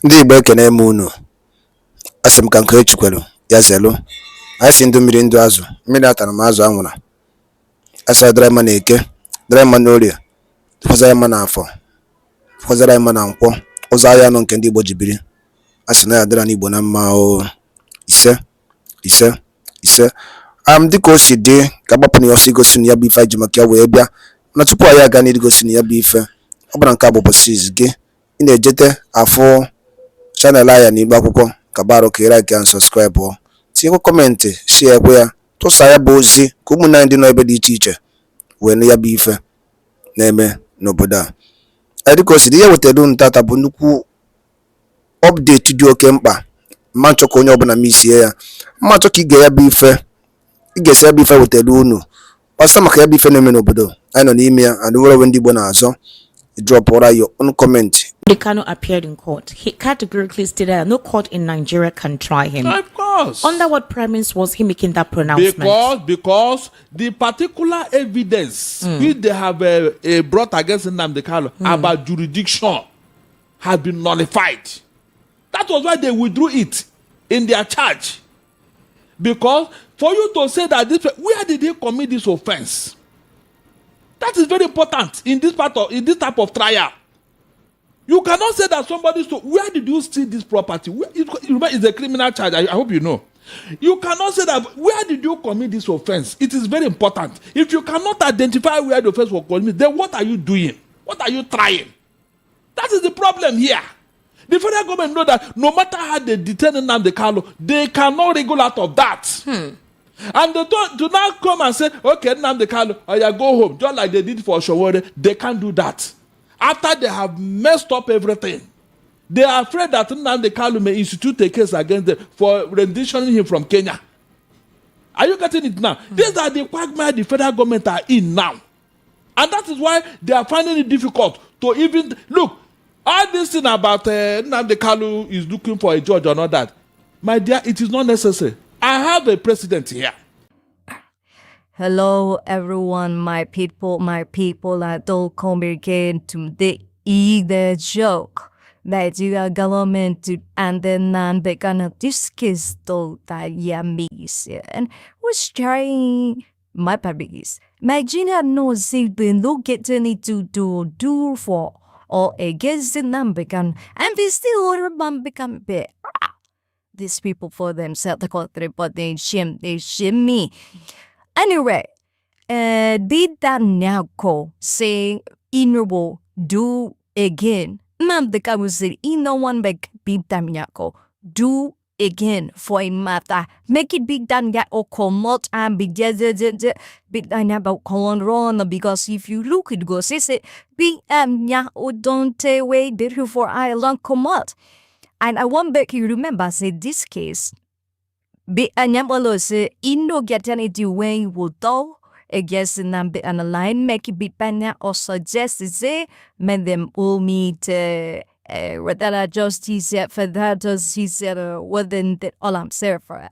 Ndị Igbo ekene m unu. Asị m ka nke echukwelu ya zelu. Anyị si ndụ mmiri ndụ azụ, mmiri atara m azụ anwụra. Asa dịrị mma na eke, dịrị mma na orie, fọzara mma na afọ, fọzara mma na nkwọ, ụzọ ahịa anọ nke ndị Igbo ji biri. Asị na ya dịra n'Igbo na mma o. Ise, ise, ise. Dịka o si dị ka agbapụ na ya ọsọ igosi na ya bụ ife anyị ji maka ya wee bịa. Na tupu anyị aga n'igosi na ya bụ ife, ọ bụla nke a bụ ụbọchị izu gị, ị na-ejete afụ chanel anya n'igbe akwụkwọ ka baro ka ị like and subscribe ọ. Tinyekwa kọmentị, share ekwe ya, tụsa ya bụ ozi ka ụmụnne anyị dị n'ebe dị iche iche wee nụ ya bụ ife na-eme n'obodo a. Dịka o si dị, ihe wetara unu tata bụ nnukwu update dị oke mkpa. Mma nchọ ka onye ọbụla misie ya, mma nchọ ka ị ga ya bụ ife, ị ga-esi ya bụ ife wetara unu gbasa maka ya bụ ife na-eme n'obodo anyị nọ n'ime ya. And nwere ndị Igbo na-azọ, drop your own comment. The Kanu appeared in court. He categorically stated that no court in Nigeria can try him. Of course. Under what premise was he making that pronouncement? Because the particular evidence which they have brought against nnamdi about jurisdiction has been nullified. That was why they withdrew it in their charge. Because for you to say that this, where did he commit this offense? That is very important in this type of trial. You cannot say that somebody stole. Where did you steal this property? It's a criminal charge. I hope you know. You cannot say that. Where did you commit this offense? It is very important. If you cannot identify where the offense was committed, then what are you doing? What are you trying? That is the problem here. The federal government know that no matter how they detain nnamdi, they cannot wriggle out of that. And they do not come and say, okay, nnamdi, or you go home, just like they did for Showore. They can't do that. After they have messed up everything, they are afraid that nnamdi may institute a case against them for renditioning him from Kenya. Are you getting it now? These are the quagmire the federal government are in now. And that is why they are finding it difficult to even look. All this thing about nnamdi is looking for a judge or not that. My dear, it is not necessary. I have a president here. Hello, everyone, my people that don't come again to the either joke. Nigeria government and then they gonna discuss that yamis and was trying my publics. Nigeria knows if they don't get any to do for or against the number and we still remember become bit. These people for themselves, the country, but they shame me. Anyway, did that now call saying inable do again? Nnamdi will say no one make big damn yako do again for a matter. Make it big damn yako come out and be big damn about colon run because if you look it goes say big yako don't take away did you for I long come out. And I want back you remember say this case be anyamolo say no get any when you will do against nnamdi and a line make it be panya or suggest say make them all meet whether justice for that justice within the all I'm saying for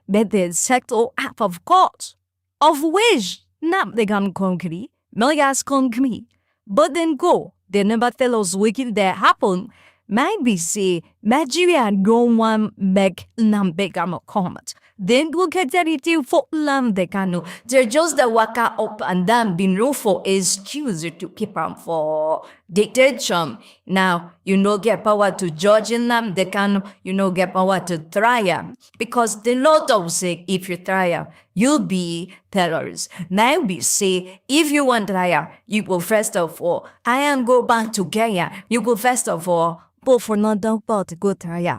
but they settle half of court of which nnamdi can concrete millions concrete but then go they never tell us wicked that happen. Might be say Nigeria don't want make nnamdi comment. Then we'll get anything for nnamdi. They're just the waka up and down been rule for excuse to keep them for detention. Now you know get power to judge nnamdi, you know get power to try him. Because the law does say if you try him, you'll be terrorist. Now we say if you want try you will first of all I am go back to Kenya. You will first of all but for not about go try.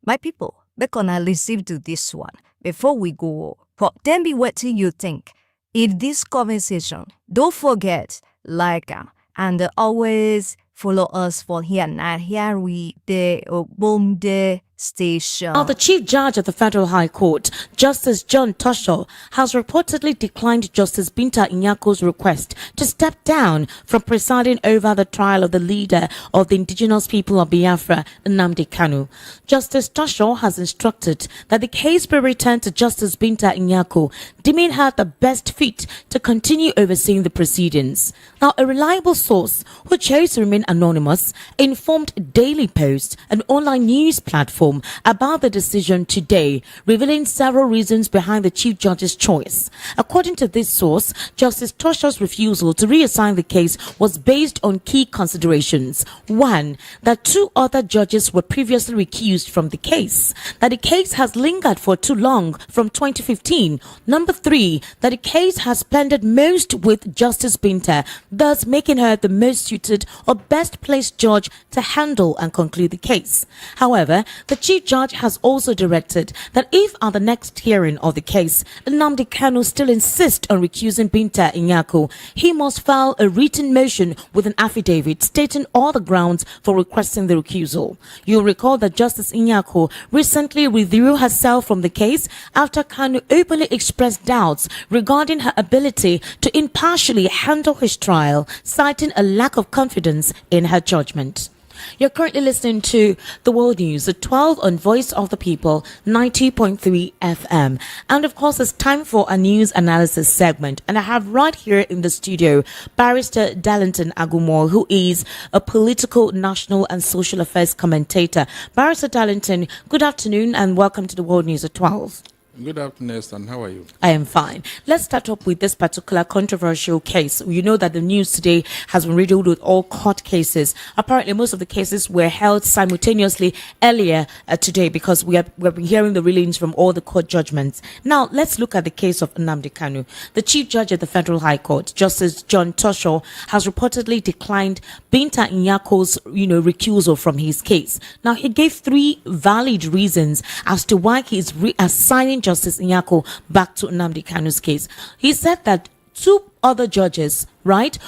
My people, we're gonna listen to this one before we go. But tell me what do you think? In this conversation, don't forget like and always follow us for here. Now here we the boom the station. Now, the Chief Judge of the Federal High Court, Justice John Tosho, has reportedly declined Justice Binta Inyako's request to step down from presiding over the trial of the leader of the indigenous people of Biafra, Nnamdi Kanu. Justice Tosho has instructed that the case be returned to Justice Binta Inyako, deeming her the best fit to continue overseeing the proceedings. Now, a reliable source who chose to remain anonymous informed Daily Post, an online news platform, about the decision today, revealing several reasons behind the Chief Judge's choice. According to this source, Justice Tosho's refusal to reassign the case was based on key considerations. One, that two other judges were previously recused from the case, that the case has lingered for too long from 2015. Number three, that the case has blended most with Justice Binta, thus making her the most suited or best placed judge to handle and conclude the case. However, the Chief Judge has also directed that if at the next hearing of the case, Nnamdi Kanu still insists on recusing Binta Inyako, he must file a written motion with an affidavit stating all the grounds for requesting the recusal. You'll recall that Justice Inyako recently withdrew herself from the case after Kanu openly expressed doubts regarding her ability to impartially handle his trial, citing a lack of confidence in her judgment. You're currently listening to the World News at 12 on Voice of the People 90.3 FM. And of course, it's time for a news analysis segment. And I have right here in the studio Barrister Darlington Agumo, who is a political, national and social affairs commentator. Barrister Darlington, good afternoon and welcome to the World News at 12. Good afternoon, and how are you? I am fine. Let's start up with this particular controversial case. You know that the news today has been riddled with all court cases. Apparently, most of the cases were held simultaneously earlier today because we've been hearing the rulings from all the court judgments. Now, let's look at the case of Nnamdi Kanu. The Chief Judge of the Federal High Court, Justice John Tosho, has reportedly declined Binta Inyako's, recusal from his case. Now, he gave three valid reasons as to why he is reassigning Justice Inyako back to Nnamdi Kanu's case. He said that two other judges, right,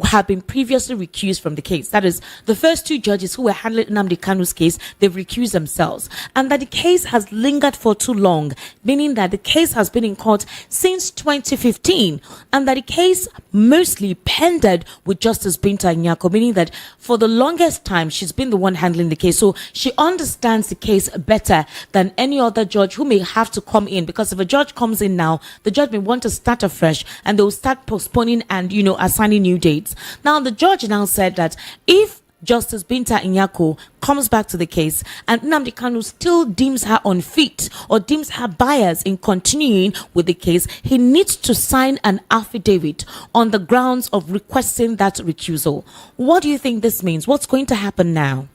have been previously recused from the case. That is, the first two judges who were handling Nnamdi Kanu's case, they've recused themselves. And that the case has lingered for too long, meaning that the case has been in court since 2015. And that the case mostly pended with Justice Binta Inyako, meaning that for the longest time, she's been the one handling the case. So she understands the case better than any other judge who may have to come in. Because if a judge comes in now, the judge may want to start afresh and they'll start postponing and, assigning new dates. Now, the judge now said that if Justice Binta Inyako comes back to the case and Nnamdi Kanu still deems her unfit or deems her biased in continuing with the case, he needs to sign an affidavit on the grounds of requesting that recusal. What do you think this means? What's going to happen now?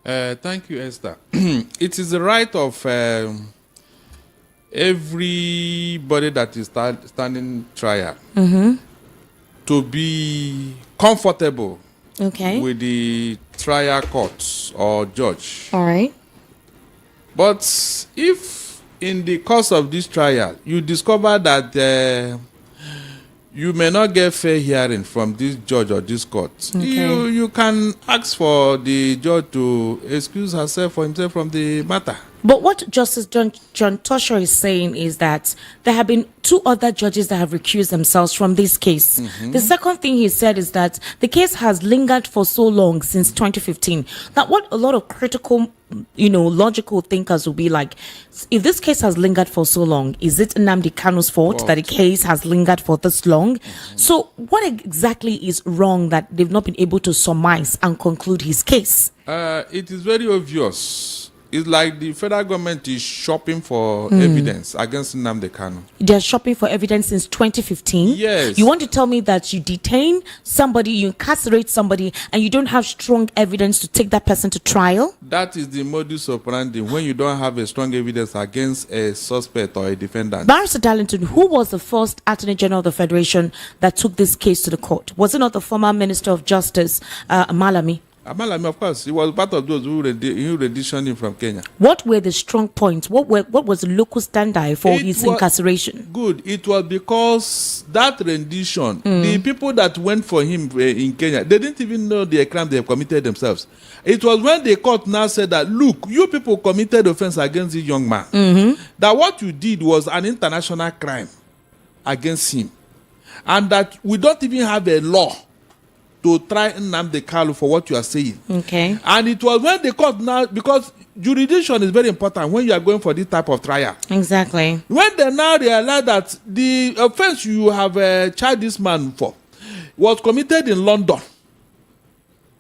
Thank you, Esther. It is the right of everybody that is standing trial to be comfortable with the trial court or judge. All right. But if in the course of this trial you discover that you may not get fair hearing from this judge or this court, you can ask for the judge to excuse herself or himself from the matter. But what Justice John Tosho is saying is that there have been two other judges that have recused themselves from this case. The second thing he said is that the case has lingered for so long since 2015. Now, what a lot of critical, logical thinkers will be like, if this case has lingered for so long, is it Nnamdi Kanu's fault that the case has lingered for this long? So what exactly is wrong that they've not been able to surmise and conclude his case? It is very obvious. It's like the federal government is shopping for evidence against Nnamdi Kanu. They're shopping for evidence since 2015? Yes. You want to tell me that you detain somebody, you incarcerate somebody, and you don't have strong evidence to take that person to trial? That is the modus operandi when you don't have a strong evidence against a suspect or a defendant. Barrister Darlington, who was the first Attorney General of the Federation that took this case to the court? Was it not the former Minister of Justice, Malami? Amalami, of course, he was part of those who renditioned him from Kenya. What were the strong points? What was the local standard for his incarceration? Good. It was because that rendition, the people that went for him in Kenya, they didn't even know the crime they have committed themselves. It was when the court now said that, look, you people committed offense against this young man. That what you did was an international crime against him. And that we don't even have a law to try nnamdi for what you are saying. Okay. And it was when the court now, because jurisdiction is very important when you are going for this type of trial. Exactly. When they now realize that the offense you have charged this man for was committed in London.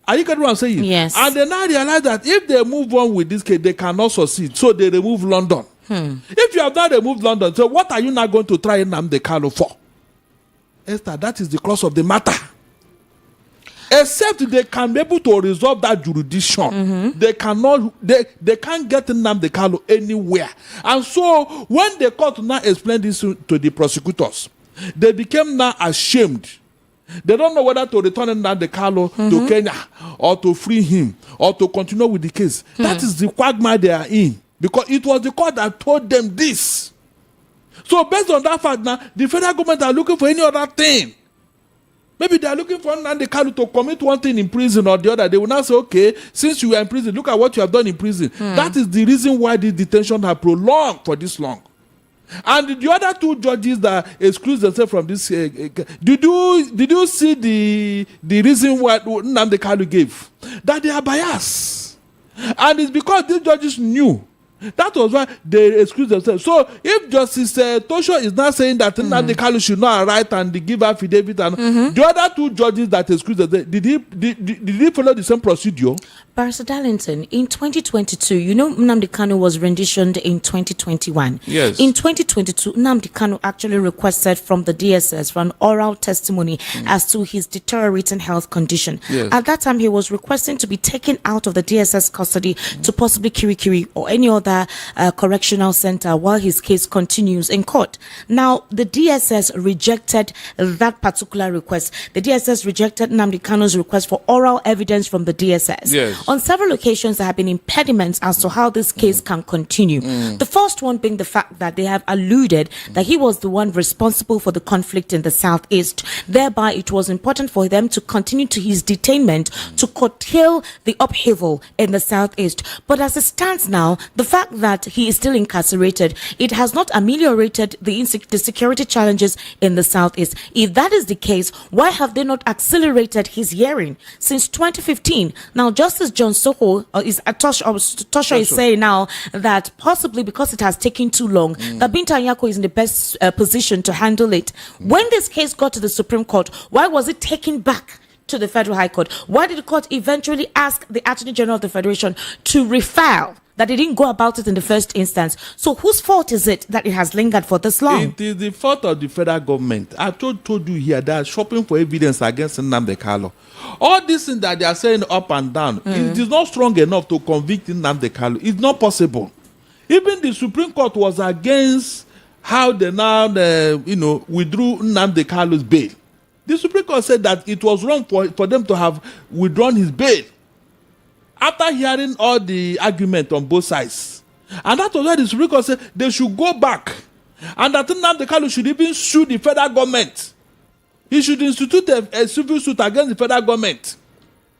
Are you getting what I'm saying? Yes. And they now realize that if they move on with this case, they cannot succeed. So they remove London. If you have not removed London, so what are you now going to try nnamdi for? Esther, that is the cross of the matter. Except they can be able to resolve that jurisdiction. They cannot, they can't get nnamdi anywhere. And so when the court now explained this to the prosecutors, they became now ashamed. They don't know whether to return nnamdi to Kenya or to free him or to continue with the case. That is the quagmire they are in. Because it was the court that told them this. So based on that fact now, the federal government are looking for any other thing. Maybe they are looking for nnamdi to commit one thing in prison or the other. They will now say, okay, since you were in prison, look at what you have done in prison. That is the reason why this detention has prolonged for this long. And the other two judges that excuse themselves from this, did you see the reason why nnamdi gave? That they are biased. And it's because these judges knew. That was why they excused themselves. So if Justice Tosho is not saying that nnamdi should not write and give affidavit, and the other two judges that excused themselves, did he follow the same procedure? Barrister Darlington, in 2022, you know Nnamdi Kanu was renditioned in 2021. Yes. In 2022, Nnamdi Kanu actually requested from the DSS for an oral testimony as to his deteriorating health condition. Yes. At that time, he was requesting to be taken out of the DSS custody to possibly Kirikiri or any other correctional center while his case continues in court. Now, the DSS rejected that particular request. The DSS rejected Nnamdi Kanu's request for oral evidence from the DSS. Yes. On several occasions, there have been impediments as to how this case can continue. The first one being the fact that they have alluded that he was the one responsible for the conflict in the southeast. Thereby, it was important for them to continue to his detainment to curtail the upheaval in the southeast. But as it stands now, the fact that he is still incarcerated, it has not ameliorated the security challenges in the southeast. If that is the case, why have they not accelerated his hearing since 2015? Now, Justice John Soho Tosho is saying now that possibly because it has taken too long, that Binta Nyako is in the best position to handle it. When this case got to the Supreme Court, why was it taken back to the Federal High Court? Why did the court eventually ask the Attorney General of the Federation to refile? That they didn't go about it in the first instance. So whose fault is it that it has lingered for this long? It is the fault of the federal government. I told you here they are shopping for evidence against nnamdi. All these things that they are saying up and down, it is not strong enough to convict nnamdi. It's not possible. Even the Supreme Court was against how they now withdrew nnamdi bail. The Supreme Court said that it was wrong for them to have withdrawn his bail after hearing all the argument on both sides. And that was why the Supreme Court said they should go back. And that nnamdi should even sue the federal government. He should institute a civil suit against the federal government.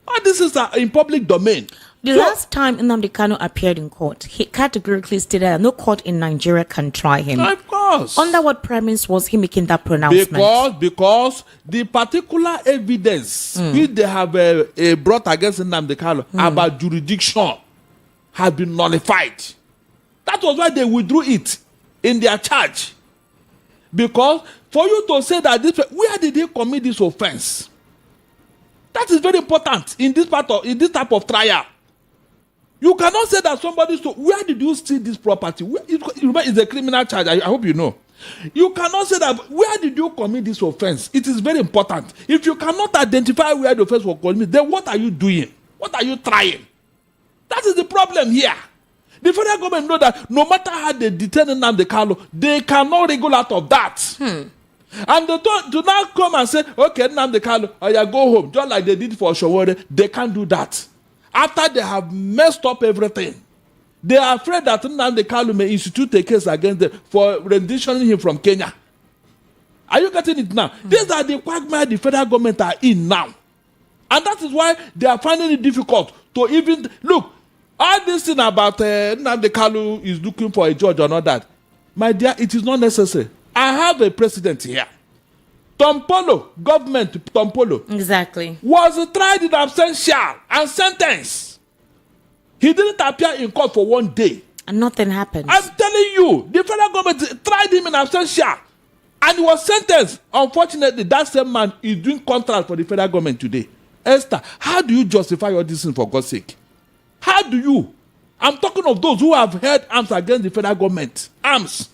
All this is in public domain. The last time Nnamdi Kanu appeared in court, he categorically stated that no court in Nigeria can try him. Of course. Under what premise was he making that pronouncement? Because the particular evidence which they have brought against Nnamdi about jurisdiction has been nullified. That was why they withdrew it in their charge. Because for you to say that where did he commit this offense? That is very important in this type of trial. You cannot say that somebody where did you steal this property? It's a criminal charge. I hope you know. You cannot say that where did you commit this offense? It is very important. If you cannot identify where the offense was committed, then what are you doing? What are you trying? That is the problem here. The federal government know that no matter how they detain Nnamdi, they cannot wriggle out of that. And they do not come and say, okay, Nnamdi, go home, just like they did for Shawore. They can't do that. after they have messed up everything. They are afraid that Nnamdi Kanu may institute a case against them for renditioning him from Kenya. Are you getting it now? These are the quagmire the federal government are in now. And that is why they are finding it difficult to even look. All this thing about Nnamdi Kanu is looking for a judge or not that. My dear, it is not necessary. I have a precedent here. Tompolo, government Tompolo. Exactly. Was tried in absentia and sentenced. He didn't appear in court for 1 day. And nothing happened. I'm telling you, the federal government tried him in absentia and he was sentenced. Unfortunately, that same man is doing contract for the federal government today. Esther, how do you justify all this thing for God's sake? How do you? I'm talking of those who have held arms against the federal government. Arms.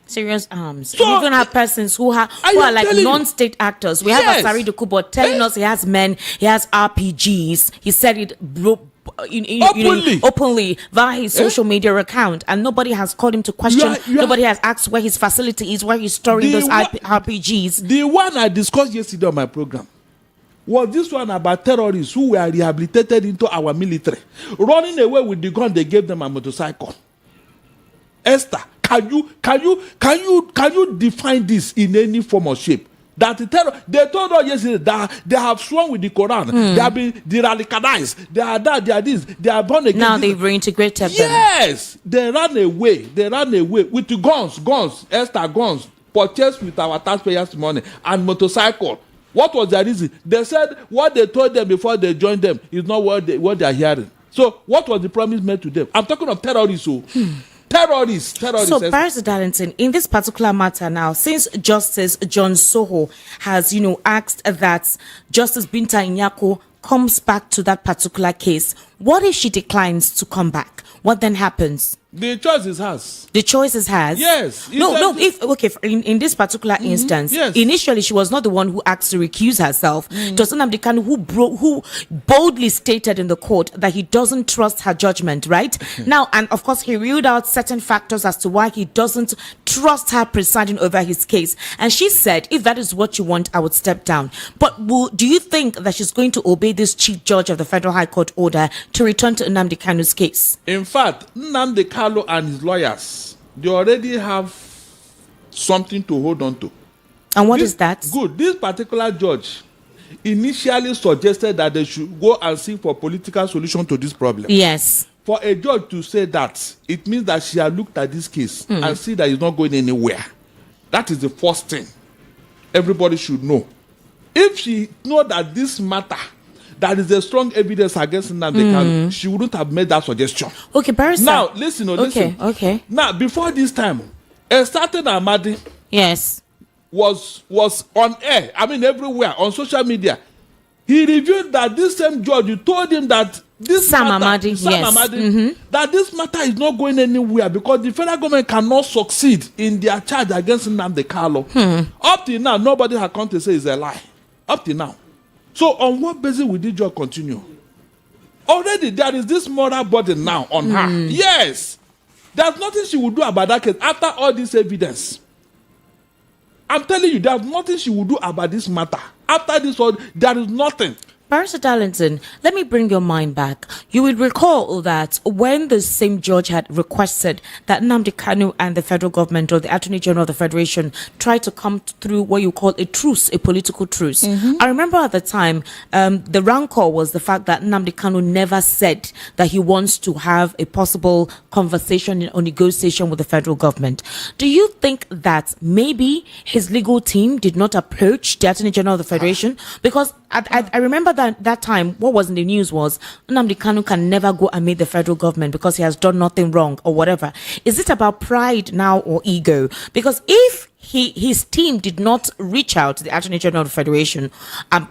Serious arms. So, we even have persons who are like non-state actors. We have Asari Dokubo telling us he has men, he has RPGs. He said it openly via his social media account, and nobody has called him to question. Nobody has asked where his facility is, where he's storing those RPGs. The one I discussed yesterday on my program was this one about terrorists who were rehabilitated into our military, running away with the gun they gave them a motorcycle. Esther, can you define this in any form or shape? That the terror, they told us yesterday that they have sworn with the Quran, they have been de-radicalized, they are that, they are this, they are born again. Now they've reintegrated them. Yes, they ran away with the guns, Esther, guns purchased with our taxpayers' money and motorcycle. What was the reason? They said what they told them before they joined them is not what they are hearing. So what was the promise made to them? I'm talking of terrorists. Terrorists. So, Barrister Darlington, in this particular matter now, since Justice John Soho has, asked that Justice Binta Nyako comes back to that particular case, what if she declines to come back? What then happens? The choice is hers. The choice is hers? Yes. In this particular instance, yes. Initially she was not the one who asked to recuse herself. It was Nnamdi Kanu who boldly stated in the court that he doesn't trust her judgment, right? Now, and of course, he ruled out certain factors as to why he doesn't trust her presiding over his case. And she said, if that is what you want, I would step down. But do you think that she's going to obey this chief judge of the Federal High Court order to return to Nnamdi Kanu's case? In fact, Nnamdi Kanu and his lawyers, they already have something to hold on to. And what is that? Good. This particular judge initially suggested that they should go and seek for political solution to this problem. Yes. For a judge to say that, it means that she had looked at this case and see that it's not going anywhere. That is the first thing everybody should know. If she know that this matter, that is a strong evidence against Nnamdi Kanu, she wouldn't have made that suggestion. Okay, Barrister. Now, listen. Okay. Now, before this time, a certain Amadi was on air, everywhere, on social media. He revealed that this same judge, you told him that this that this matter is not going anywhere because the federal government cannot succeed in their charge against Nnamdi Kanu. Up till now, nobody has come to say it's a lie. Up till now. So on what basis will this judge continue? Already there is this moral burden now on her. Yes. There's nothing she will do about that case after all this evidence. I'm telling you, there's nothing she will do about this matter. After this, there is nothing. Barrister Darlington, let me bring your mind back. You will recall that when the same judge had requested that Nnamdi Kanu and the federal government or the Attorney General of the Federation try to come through what you call a truce, a political truce. I remember at the time, the rancor was the fact that Nnamdi Kanu never said that he wants to have a possible conversation or negotiation with the federal government. Do you think that maybe his legal team did not approach the Attorney General of the Federation? Because I remember that time, what was in the news was Nnamdi Kanu can never go and meet the federal government because he has done nothing wrong or whatever. Is it about pride now or ego? Because if his team did not reach out to the Attorney General of the Federation,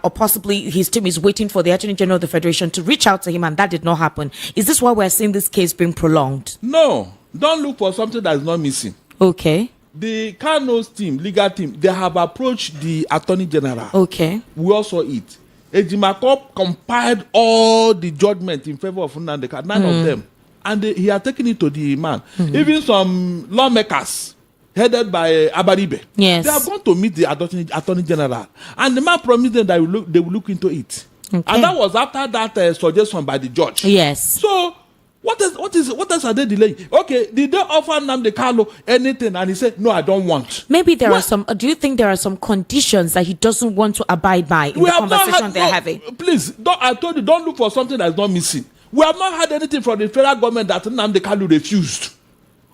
or possibly his team is waiting for the Attorney General of the Federation to reach out to him and that did not happen, is this why we're seeing this case being prolonged? No, don't look for something that is not missing. Okay. The Kanu's team, legal team, they have approached the Attorney General. Okay. We also it. Ejimako compiled all the judgment in favor of Nnamdi Kanu, none of them. And he had taken it to the man. Even some lawmakers headed by Abaribe. Yes. They are going to meet the Attorney General. And the man promised them that they will look into it. Okay. And that was after that suggestion by the judge. Yes. So what else are they delaying? Okay, did they offer nnamdi Kanu anything and he said, no, I don't want? Maybe there are some, do you think there are some conditions that he doesn't want to abide by in the conversation they're having? Please, I told you, don't look for something that's not missing. We have not had anything from the federal government that nnamdi Kanu refused.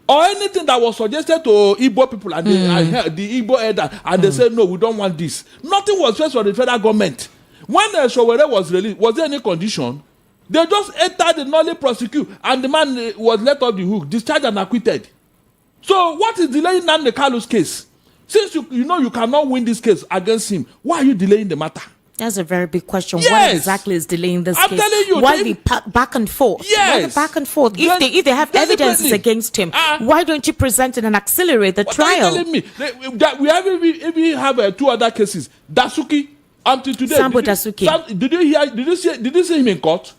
Or anything that was suggested to Igbo people and the Igbo elder, and they said, no, we don't want this. Nothing was faced from the federal government. When Showere was released, was there any condition? They just entered the nolly prosecute, and the man was let off the hook, discharged and acquitted. So what is delaying nnamdi Kanu's case? Since you know you cannot win this case against him, why are you delaying the matter? That's a very big question. Yes. What exactly is delaying this case? I'm telling you, why the back and forth? Yes. Why the back and forth? If they have evidences against him, why don't you present it and accelerate the trial? What are you telling me? That we have 2 other cases. Dasuki, until today. Sambo Dasuki. Did you see him in court?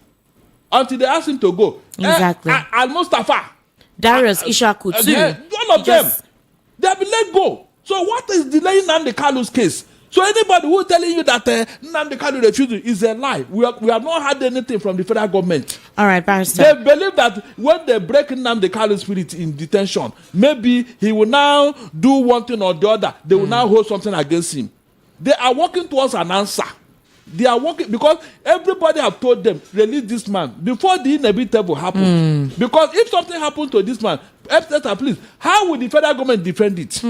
Until they asked him to go. Exactly. And Mustafa. Darius Ishaku too. One of them. They have been let go. So what is delaying nnamdi Kanu's case? So anybody who is telling you that nnamdi Kanu refused is a lie. We have not had anything from the federal government. All right, Barrister. They believe that when they break nnamdi Kanu's spirit in detention, maybe he will now do one thing or the other. They will now hold something against him. They are working towards an answer. They are working because everybody have told them, release this man before the inevitable happens. Because if something happens to this man, please, how will the federal government defend it?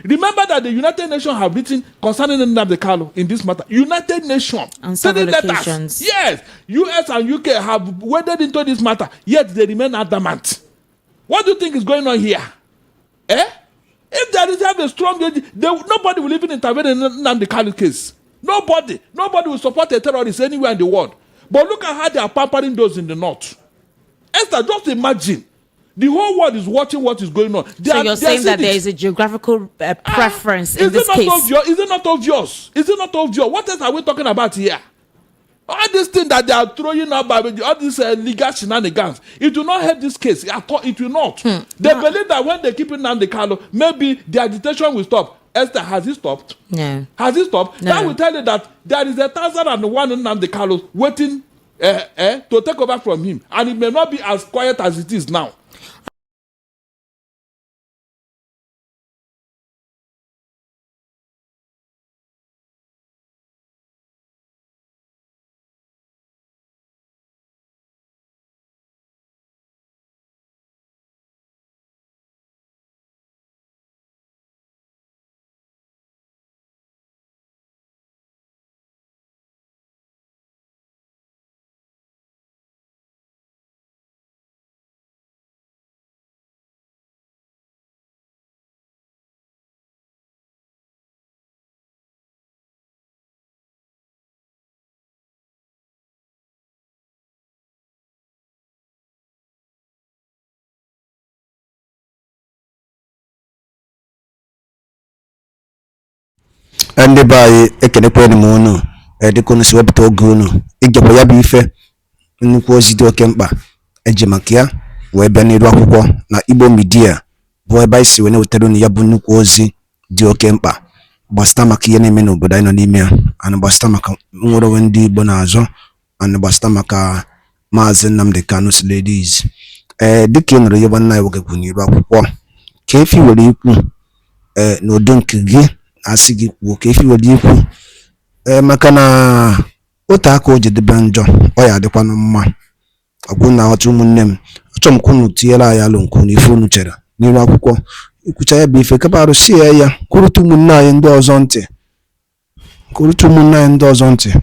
Remember that the United Nations have written concerning nnamdi Kanu in this matter. United Nations. On several occasions. Yes. US and UK have waded into this matter, yet they remain adamant. What do you think is going on here? If there is a strong, nobody will even intervene in nnamdi Kanu's case. Nobody will support a terrorist anywhere in the world. But look at how they are pampering those in the north. Esther, just imagine. The whole world is watching what is going on. So you're saying that there is a geographical preference in this case? Is it not obvious? Is it not obvious? What else are we talking about here? All these things that they are throwing up, all these legal shenanigans, it will not help this case. It will not. They believe that when they keep nnamdi Kanu, maybe the agitation will stop. Esther, has it stopped? No. Has it stopped? No. That will tell you that there is 1,001 nnamdi Kanu waiting to take over from him. And it may not be as quiet as it is now. ndị be anyị ekenekwanụ m unu dịka unu si wepụta oge unu igekwa ya bụ ife nnukwu ozi dị oke mkpa eji maka ya wee bịa n'iru akwụkwọ na Igbo Media bụ ebe anyị si wee na-wetara unu ya bụ nnukwu ozi dị oke mkpa gbasịta maka ihe na-eme n'obodo anyị nọ n'ime ya, ana gbasịta maka nwere onwe ndị Igbo na-azọ, ana gbasịta maka Maazị Nnamdi Kanu's ladies. Dịka ị nụrụ ihe nwanne anyị wegekwu n'iru akwụkwọ ka efi were ikwu n'udo nke gị asị gị kwuo ka efi were ikwu maka na otu aka o jedebe njọ ọ ya adịkwanụ mma. Ọgwụ na ọtụ ụmụnne m, achọrọ m ka unu tinyere anyị alụ nke unu ife unu chere n'iru akwụkwọ ikwucha ya bụ ife kapa arụsị ya kwurụta ụmụnne anyị ndị ọzọ ntị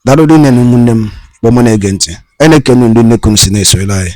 darụrụ nne na ụmụnne m kpọmọ na-ege ntị. Anyị na-ekene ndị nnekunu si na-esoyere anyị.